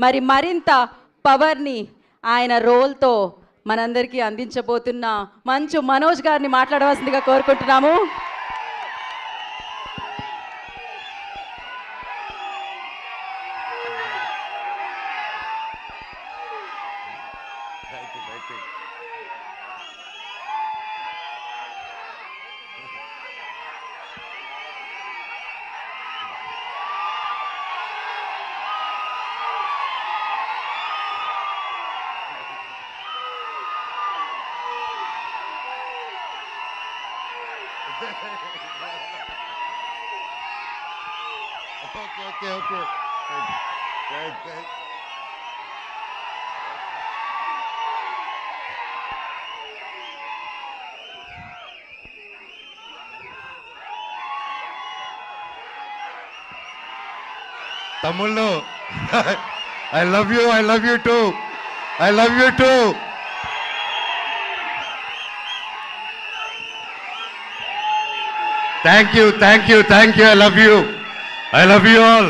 మరి మరింత పవర్ని ఆయన రోల్తో మనందరికీ అందించబోతున్న మంచు మనోజ్ గారిని మాట్లాడవలసిందిగా కోరుకుంటున్నాము. Okay. Thanks. తమ్ముళ్ళు, I love you too. Thank you. I love you all.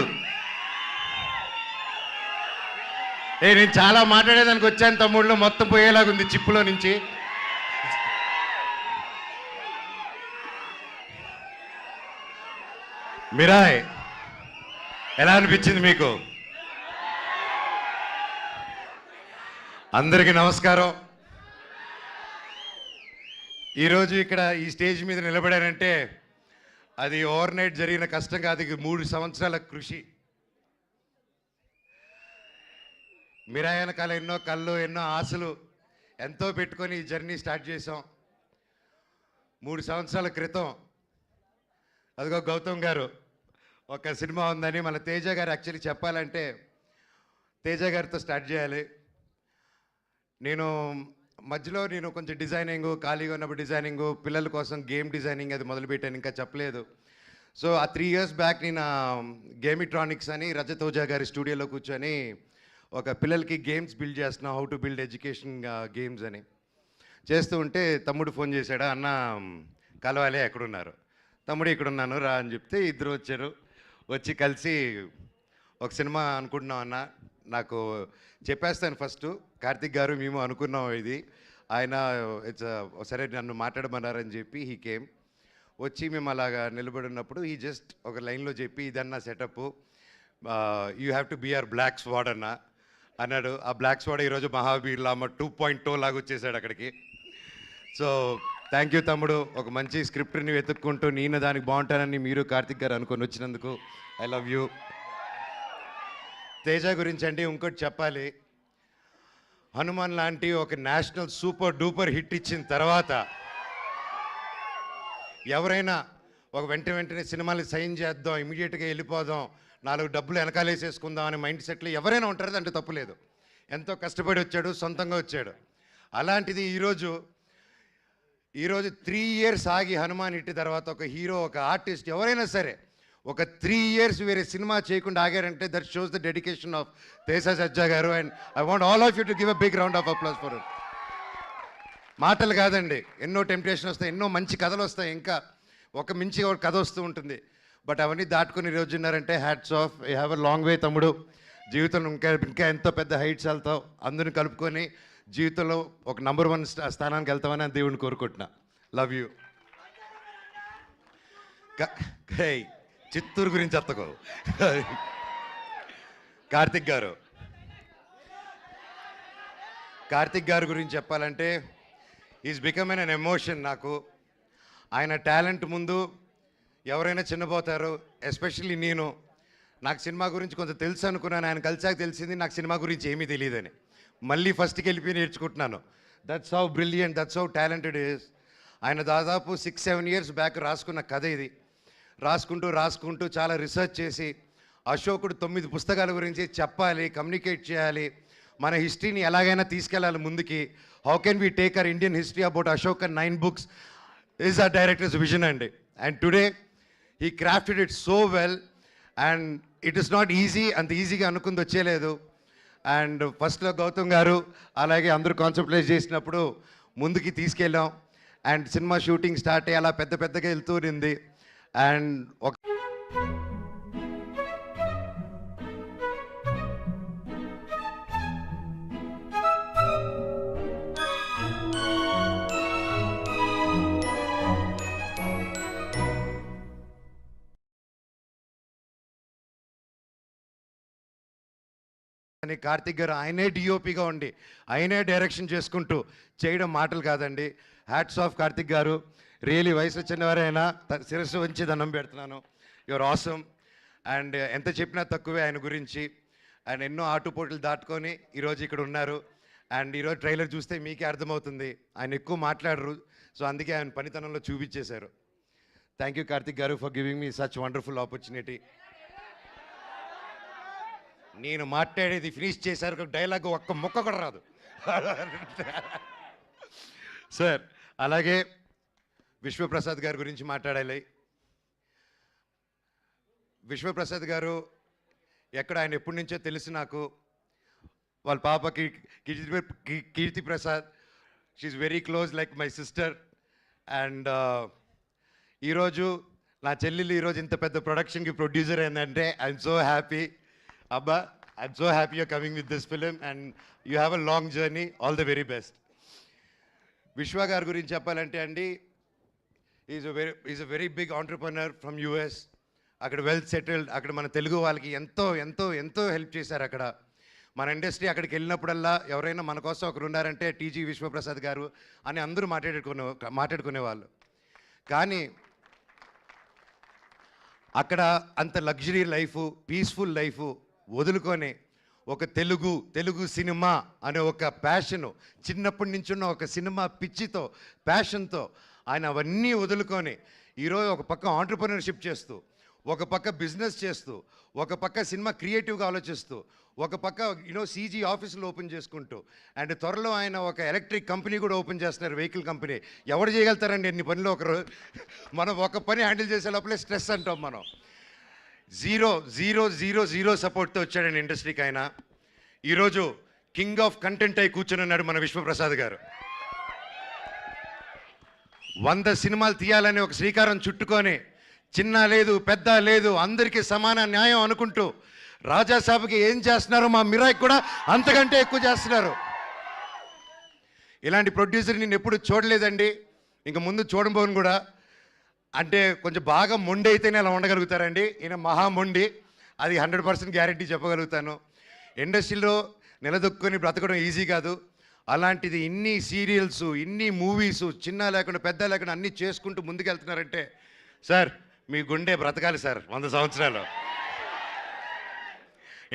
నేను చాలా మాట్లాడేదానికి వచ్చాను తమ్ముళ్ళు, మొత్తం పోయేలాగుంది చిప్పులో నుంచి. మిరాయ్ ఎలా అనిపించింది మీకు? అందరికీ నమస్కారం. ఈరోజు ఇక్కడ ఈ స్టేజ్ మీద నిలబడానంటే అది ఓవర్ నైట్ జరిగిన కష్టం కాదు, 3 సంవత్సరాల కృషి. మిరాయ్ వెనకాల ఎన్నో కళ్ళు, ఎన్నో ఆశలు ఎంతో పెట్టుకొని ఈ జర్నీ స్టార్ట్ చేసాం. 3 సంవత్సరాల క్రితం అదిగో గౌతమ్ గారు ఒక సినిమా ఉందని మన తేజ గారు యాక్చువల్లీ చెప్పాలంటే తేజ గారితో స్టార్ట్ చేయాలి. మధ్యలో నేను కొంచెం డిజైనింగ్ ఖాళీగా ఉన్నప్పుడు డిజైనింగ్, పిల్లల కోసం గేమ్ డిజైనింగ్ అది మొదలుపెట్టాను, ఇంకా చెప్పలేదు. సో ఆ 3 years బ్యాక్ నేను గేమిట్రానిక్స్ అని రజత్ ఓజా గారి స్టూడియోలో కూర్చొని ఒక పిల్లలకి గేమ్స్ బిల్డ్ చేస్తున్నా, how to build education games అని చేస్తూ ఉంటే తమ్ముడు ఫోన్ చేశాడు, అన్న కలవాలి ఎక్కడున్నారు? తమ్ముడు ఇక్కడున్నాను రా అని చెప్తే ఇద్దరు వచ్చారు. వచ్చి కలిసి ఒక సినిమా అనుకుంటున్నాం అన్న, నాకు చెప్పేస్తాను ఫస్ట్, కార్తిక్ గారు మేము అనుకున్నాం ఇది, ఆయన సరే నన్ను మాట్లాడమన్నారని చెప్పి హీ కేమ్. వచ్చి మేము అలాగా నిలబడినప్పుడు ఈ జస్ట్ ఒక లైన్లో చెప్పి ఇదన్నా setup, you have to be or black squad అన్నాడు. ఆ బ్లాక్ స్వాడ్ ఈరోజు మహావీర్ లామ 2.0 లాగా వచ్చేసాడు అక్కడికి. సో థ్యాంక్ యూ తమ్ముడు, ఒక మంచి స్క్రిప్ట్ని వెతుక్కుంటూ నేను దానికి బాగుంటానని మీరు కార్తిక్ గారు అనుకొని వచ్చినందుకు ఐ లవ్ యూ. తేజ గురించి అంటే ఇంకోటి చెప్పాలి, హనుమాన్ లాంటి ఒక నేషనల్ సూపర్ డూపర్ హిట్ ఇచ్చిన తర్వాత ఎవరైనా ఒక వెంటనే సినిమాలు సైన్ చేద్దాం, ఇమీడియట్గా వెళ్ళిపోదాం, 4 డబ్బులు వెనకాలేసేసుకుందాం అనే మైండ్ సెట్లో ఎవరైనా ఉంటారు, అంటే తప్పులేదు. ఎంతో కష్టపడి వచ్చాడు, సొంతంగా వచ్చాడు. అలాంటిది ఈరోజు 3 years ఆగి హనుమాన్ హిట్ తర్వాత ఒక హీరో, ఒక ఆర్టిస్ట్ ఎవరైనా సరే ఒక 3 years వేరే సినిమా చేయకుండా ఆగారంటే that shows the dedication of Teja Sajja గారు. And I want all of you to give a big round of applause for it. మాటలు కాదండి, ఎన్నో టెంప్టేషన్ వస్తాయి, ఎన్నో మంచి కథలు వస్తాయి, ఇంకా ఒక మించి ఒక కథ వస్తూ ఉంటుంది. బట్ అవన్నీ దాటుకుని ఈరోజు ఉన్నారంటే hats off, you have a long way తమ్ముడు. జీవితంలో ఇంకా ఎంతో పెద్ద హైట్స్ వెళ్తావు, అందరిని కలుపుకొని జీవితంలో ఒక నంబర్ 1 స్థానానికి వెళ్తామని దేవుడిని కోరుకుంటున్నా. Love you. చిత్తూరు గురించి ఎత్తకో. కార్తిక్ గారు గురించి చెప్పాలంటే ఈజ్ బికమ్ ఎన్ ఎమోషన్ నాకు. ఆయన టాలెంట్ ముందు ఎవరైనా చిన్నపోతారు, ఎస్పెషల్లీ నాకు సినిమా గురించి కొంచెం తెలుసు అనుకున్నాను, ఆయన కలిసాక తెలిసింది నాకు సినిమా గురించి ఏమీ తెలియదని. మళ్ళీ ఫస్ట్కి వెళ్ళిపోయి నేర్చుకుంటున్నాను. That's how brilliant, that's how talented is. ఆయన దాదాపు 6-7 years బ్యాక్ రాసుకున్న కథ ఇది. రాసుకుంటూ చాలా రీసెర్చ్ చేసి అశోకుడు 9 పుస్తకాల గురించి చెప్పాలి, కమ్యూనికేట్ చేయాలి, మన హిస్టరీని ఎలాగైనా తీసుకెళ్ళాలి ముందుకి. How can we take our Indian history about Ashok and 9 books is ఆ డైరెక్టర్స్ విజన్ అండి. And today he crafted it so well and it is not easy, అంత ఈజీగా అనుకుంది వచ్చేలేదు. అండ్ ఫస్ట్లో గౌతమ్ గారు అలాగే అందరూ కాన్సెప్టలైజ్ చేసినప్పుడు ముందుకి తీసుకెళ్ళాం. అండ్ సినిమా షూటింగ్ స్టార్ట్ అయ్యి అలా పెద్దగా వెళ్తూ ఉంది. అండ్ ఒక అని కార్తిక్ గారు ఆయనే డిఓపిగా ఉండి ఆయనే డైరెక్షన్ చేసుకుంటూ చేయడం మాటలు కాదండి. హ్యాట్స్ ఆఫ్ కార్తిక్ గారు. రియలీ వయసు చిన్నవారైనా శిరస్సు వంచి దండం పెడుతున్నాను. Your awesome. అండ్ ఎంత చెప్పినా తక్కువే ఆయన గురించి. ఆయన ఎన్నో ఆటుపోట్లు దాటుకొని ఈరోజు ఇక్కడ ఉన్నారు. అండ్ ఈరోజు ట్రైలర్ చూస్తే మీకే అర్థమవుతుంది ఆయన ఎక్కువ మాట్లాడరు. సో అందుకే ఆయన పనితనంలో చూపించేశారు. థ్యాంక్ యూ కార్తిక్ గారు for giving me such wonderful opportunity. నేను మాట్లాడేది ఫినిష్ చేశారు, డైలాగ్ ఒక్క ముక్క కూడా రాదు సార్. అలాగే విశ్వప్రసాద్ గారి గురించి మాట్లాడాలి. విశ్వప్రసాద్ గారు ఎక్కడ ఆయన ఎప్పటి నుంచో తెలుసు నాకు. వాళ్ళ పాప Keerthi Prasad, she's very close like my sister. And ఈరోజు నా చెల్లెలు ఈరోజు ఇంత పెద్ద ప్రొడక్షన్కి ప్రొడ్యూసర్ అయిందంటే ఐఎమ్ సో హ్యాపీ. అబ్బా, I'm so happy you're coming with this film and you have a long journey. All the very best. Vishwa గారి గురించి చెప్పాలంటే అండి, is a very big entrepreneur from US. అక్కడ వెల్ సెటిల్డ్. అక్కడ మన తెలుగు వాళ్ళకి ఎంతో ఎంతో ఎంతో హెల్ప్ చేశారు. అక్కడ మన ఇండస్ట్రీ అక్కడికి వెళ్ళినప్పుడల్లా ఎవరైనా మన కోసం ఒకరు ఉన్నారంటే టీజీ విశ్వప్రసాద్ గారు అని అందరూ మాట్లాడుకునేవాళ్ళు. కానీ అక్కడ అంత లగ్జరీ లైఫ్, పీస్ఫుల్ లైఫ్ వదులుకొని ఒక తెలుగు సినిమా అనే ఒక ప్యాషను, చిన్నప్పటి నుంచి ఉన్న ఒక సినిమా పిచ్చితో, ప్యాషన్తో ఆయన అవన్నీ వదులుకొని ఈరోజు ఒక పక్క ఆంటర్ప్రెన్యూర్షిప్ చేస్తూ, ఒక పక్క బిజినెస్ చేస్తూ, ఒక పక్క సినిమా క్రియేటివ్గా ఆలోచిస్తూ, ఒక పక్క సీజీ ఆఫీసులు ఓపెన్ చేసుకుంటూ, అండ్ త్వరలో ఆయన ఒక ఎలక్ట్రిక్ కంపెనీ కూడా ఓపెన్ చేస్తున్నారు, వెహికల్ కంపెనీ. ఎవరు చేయగలుగుతారండి ఎన్ని పనులు ఒకరు? మనం ఒక పని హ్యాండిల్ చేసే లోపలే స్ట్రెస్ అంటాం మనం. జీరో జీరో జీరో జీరో సపోర్ట్తో వచ్చాడండి ఇండస్ట్రీకి ఆయన. ఈరోజు కింగ్ ఆఫ్ కంటెంట్ అయి కూర్చొని ఉన్నాడు మన విశ్వప్రసాద్ గారు. 100 సినిమాలు తీయాలని ఒక శ్రీకారం చుట్టుకొని, చిన్న లేదు పెద్ద లేదు అందరికీ సమాన న్యాయం అనుకుంటూ, రాజాసాబ్కి ఏం చేస్తున్నారో మా మిరాయికి కూడా అంతకంటే ఎక్కువ చేస్తున్నారు. ఇలాంటి ప్రొడ్యూసర్ నేను ఎప్పుడు చూడలేదండి, ఇంక ముందు చూడబోను కూడా. అంటే కొంచెం బాగా మొండి అయితేనే అలా ఉండగలుగుతారండి. ఈయన మహా మొండి, అది 100% గ్యారెంటీ చెప్పగలుగుతాను. ఇండస్ట్రీలో నిలదొక్కుని బ్రతకడం ఈజీ కాదు. అలాంటిది ఇన్ని సీరియల్స్, ఇన్ని మూవీసు, చిన్న లేకుండా పెద్ద లేకుండా అన్నీ చేసుకుంటూ ముందుకెళ్తున్నారంటే సార్ మీ గుండె బ్రతకాలి సార్ 100 సంవత్సరాలు.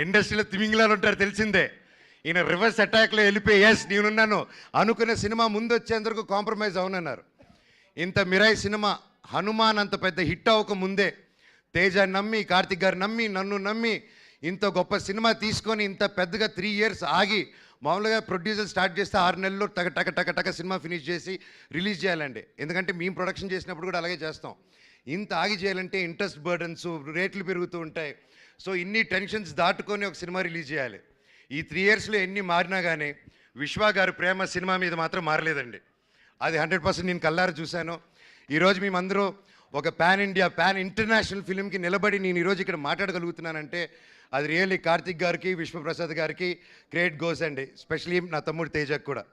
ఇండస్ట్రీలో తిమింగిలాలు ఉంటారు తెలిసిందే. ఈయన రివర్స్ అటాక్లో వెళ్ళిపోయి ఎస్ నేనున్నాను అనుకునే సినిమా ముందు వచ్చేందుకు కాంప్రమైజ్ అవునన్నారు. ఇంత మిరాయి సినిమా హనుమాన్ అంత పెద్ద హిట్ అవ్వక ముందే తేజ నమ్మి, కార్తిక్ గారు నమ్మి, నన్ను నమ్మి ఇంత గొప్ప సినిమా తీసుకొని ఇంత పెద్దగా 3 years ఆగి, మామూలుగా ప్రొడ్యూసర్ స్టార్ట్ చేస్తే 6 నెలల్లో టక సినిమా ఫినిష్ చేసి రిలీజ్ చేయాలండి. ఎందుకంటే మేము ప్రొడక్షన్ చేసినప్పుడు కూడా అలాగే చేస్తాం. ఇంత ఆగి చేయాలంటే ఇంట్రెస్ట్ బర్డన్స్, రేట్లు పెరుగుతూ ఉంటాయి. సో ఇన్ని టెన్షన్స్ దాటుకొని ఒక సినిమా రిలీజ్ చేయాలి. ఈ 3 yearsలో ఎన్ని మారినా కానీ విశ్వ గారి ప్రేమ సినిమా మీద మాత్రం మారలేదండి. అది 100% నేను కల్లారా చూశాను. ఈరోజు మేమందరూ ఒక పాన్ ఇండియా, పాన్ ఇంటర్నేషనల్ ఫిలింకి నిలబడి నేను ఈరోజు ఇక్కడ మాట్లాడగలుగుతున్నానంటే అది రియల్లీ కార్తిక్ గారికి, విశ్వప్రసాద్ గారికి క్రెడిట్ గోస్ అండి. స్పెషలీ నా తమ్ముడు తేజకు కూడా.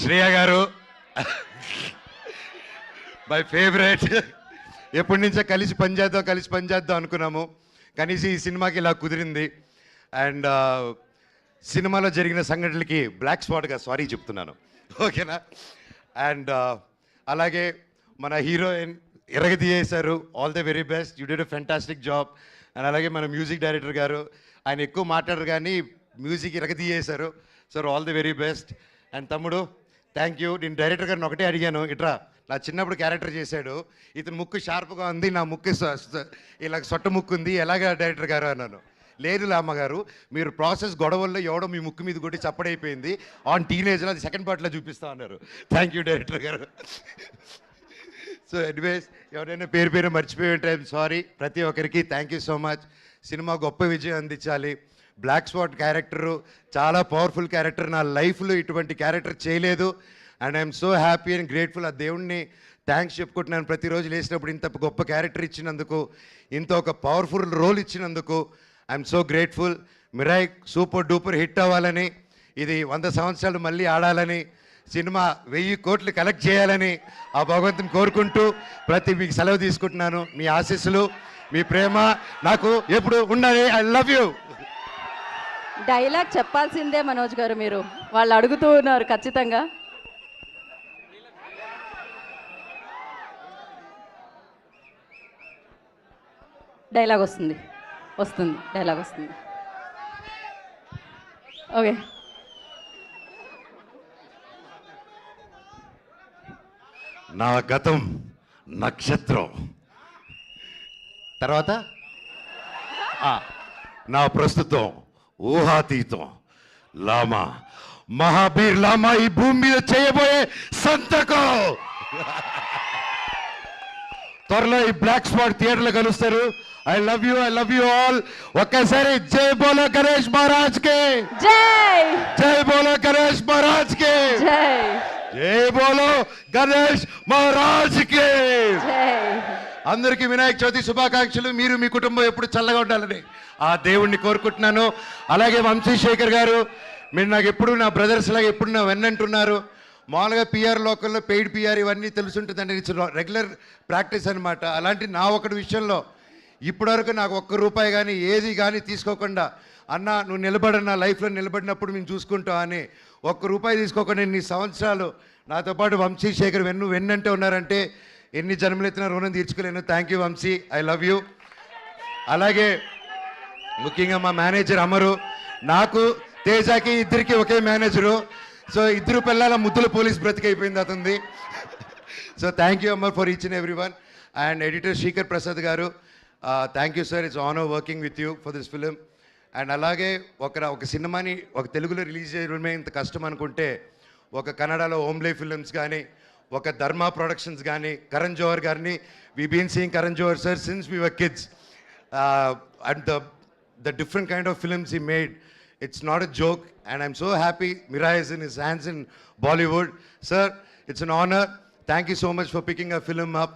శ్రేయ గారు మై ఫేవరెట్. ఎప్పటి నుంచో కలిసి పనిచేద్దాం అనుకున్నాము. కనీసం ఈ సినిమాకి ఇలా కుదిరింది. అండ్ సినిమాలో జరిగిన సంఘటనలకి బ్లాక్ స్పాట్గా సారీ చెప్తున్నాను, ఓకేనా? అండ్ అలాగే మన హీరోయిన్ ఎరగదీయేశారు. All the very best, you did a fantastic job. And అలాగే మన మ్యూజిక్ డైరెక్టర్ గారు, ఆయన ఎక్కువ మాట్లాడరు కానీ మ్యూజిక్ ఎరగదీయేశారు. Sir all the very best. And తమ్ముడు థ్యాంక్ యూ. నేను డైరెక్టర్ గారిని ఒకటే అడిగాను, ఇట్రా నా చిన్నప్పుడు క్యారెక్టర్ చేశాడు, ఇతను ముక్కు షార్ప్గా ఉంది, నా ముక్కు ఇలా సొట్ట ముక్కు ఉంది, ఎలాగా డైరెక్టర్ గారు అన్నాను. లేదు అమ్మగారు, మీరు ప్రాసెస్ గొడవల్లో ఎవడో మీ ముక్కు మీద కొట్టి చప్పడైపోయింది, ఆన్ టీనేజ్లో అది సెకండ్ పార్ట్లో చూపిస్తా అన్నారు. థ్యాంక్ యూ డైరెక్టర్ గారు. సో ఎనీవేస్ ఎవరైనా పేరు మర్చిపోయి ఉంటే ఐఎమ్ సారీ. ప్రతి ఒక్కరికి thank you so much. Cinema గొప్ప విజయం అందించాలి. బ్లాక్ స్పాట్ క్యారెక్టరు చాలా పవర్ఫుల్ క్యారెక్టర్. నా లైఫ్లో ఇటువంటి క్యారెక్టర్ చేయలేదు. And I'm so happy and grateful. ఆ దేవుణ్ణి థ్యాంక్స్ చెప్పుకుంటున్నాను. ప్రతిరోజు లేచినప్పుడు ఇంత గొప్ప క్యారెక్టర్ ఇచ్చినందుకు, ఇంత ఒక పవర్ఫుల్ రోల్ ఇచ్చినందుకు I'm so grateful. Mirai super duper hit అవ్వాలని, ఇది 100 సంవత్సరాలు మళ్ళీ ఆడాలని సినిమా 1000 కోట్లు కలెక్ట్ చేయాలని ఆ భగవంతుని కోరుకుంటూ మీకు సెలవు తీసుకుంటున్నాను. మీ ఆశీస్సులు, మీ ప్రేమ నాకు ఎప్పుడు ఉండాలి. I love you. డైలాగ్ చెప్పాల్సిందే మనోజ్ గారు, మీరు వాళ్ళు అడుగుతూ ఉన్నారు ఖచ్చితంగా. డైలాగ్ వస్తుంది, డైలాగ్ వస్తుంది. ఓకే. నా గతం నక్షత్రం, తర్వాత నా ప్రస్తుతం ఊహాతీతం. లామా, మహాబీర్ లామా ఈ భూమి మీద చేయబోయే సంతకం. త్వరలో ఈ బ్లాక్ స్పాట్ థియేటర్లో కలుస్తారు. I love you all. ఒక్కసారి జై బోలో గణేష్ మహారాజ్ కే జై. జై బోలో గణేష్ మహారాజ్ కే జై. జై బోలో గణేష్ మహారాజ్ కే జై. అందరికీ వినాయక చవితి శుభాకాంక్షలు. మీరు మీ కుటుంబం ఎప్పుడు చల్లగా ఉండాలని ఆ దేవుణ్ణి కోరుకుంటున్నాను. అలాగే వంశీశేఖర్ గారు, మీరు నాకు ఎప్పుడు నా బ్రదర్స్ లాగా ఎప్పుడు నా వెన్నంటున్నారు. మామూలుగా పిఆర్ లోకల్లో పెయిడ్ పిఆర్ ఇవన్నీ తెలుసుంటుందండి, ఇట్స్ రెగ్యులర్ ప్రాక్టీస్ అనమాట. అలాంటి నా ఒకటి విషయంలో ఇప్పటివరకు నాకు ₹1 కానీ ఏది కానీ తీసుకోకుండా, అన్న నువ్వు నిలబడన్నా లైఫ్లో నిలబడినప్పుడు మేము చూసుకుంటాం అని ₹1 తీసుకోకుండా ఇన్ని సంవత్సరాలు నాతో పాటు వంశీశేఖర్ వెన్నంటే ఉన్నారంటే ఎన్ని జన్మలెత్తిన రుణం తీర్చుకోలేను. Thank you Vamshi, I love you. అలాగే ముఖ్యంగా మా మేనేజర్ అమరు, నాకు తేజాకి ఇద్దరికి ఒకే మేనేజరు. సో ఇద్దరు పిల్లల ముద్దుల పోలీస్ బ్రతికైపోయింది అతనిది. So thank you Amar for each and every one. And editor Srikar Prasad గారు, thank you sir, it's honour working with you for this film. అండ్ అలాగే ఒక సినిమాని ఒక తెలుగులో రిలీజ్ చేయడమే ఇంత కష్టం అనుకుంటే, ఒక కన్నడలో ఓమ్లే ఫిలిమ్స్ కానీ, ఒక ధర్మా ప్రొడక్షన్స్ కానీ, కరణ్ జోహర్ గారిని, we been seeing Karan Johar sir since we were kids. And the different kind of films he made, it's not a joke, and I'm so happy Mira is in his hands in Bollywood. Sir, it's an honor. Thank you so much for picking a film up.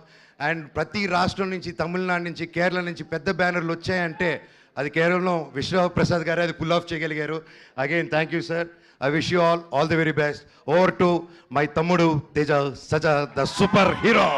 And ప్రతి రాష్ట్రం నుంచి, తమిళనాడు నుంచి, కేరళ నుంచి పెద్ద బ్యానర్లు వచ్చాయంటే అది కేవలం విశ్వనాథ్ ప్రసాద్ గారు అది పుల్ ఆఫ్ చేయగలిగారు. Again thank you sir. I wish you all the very best. Over to my తమ్ముడు తేజ సజా ద సూపర్ హీరో.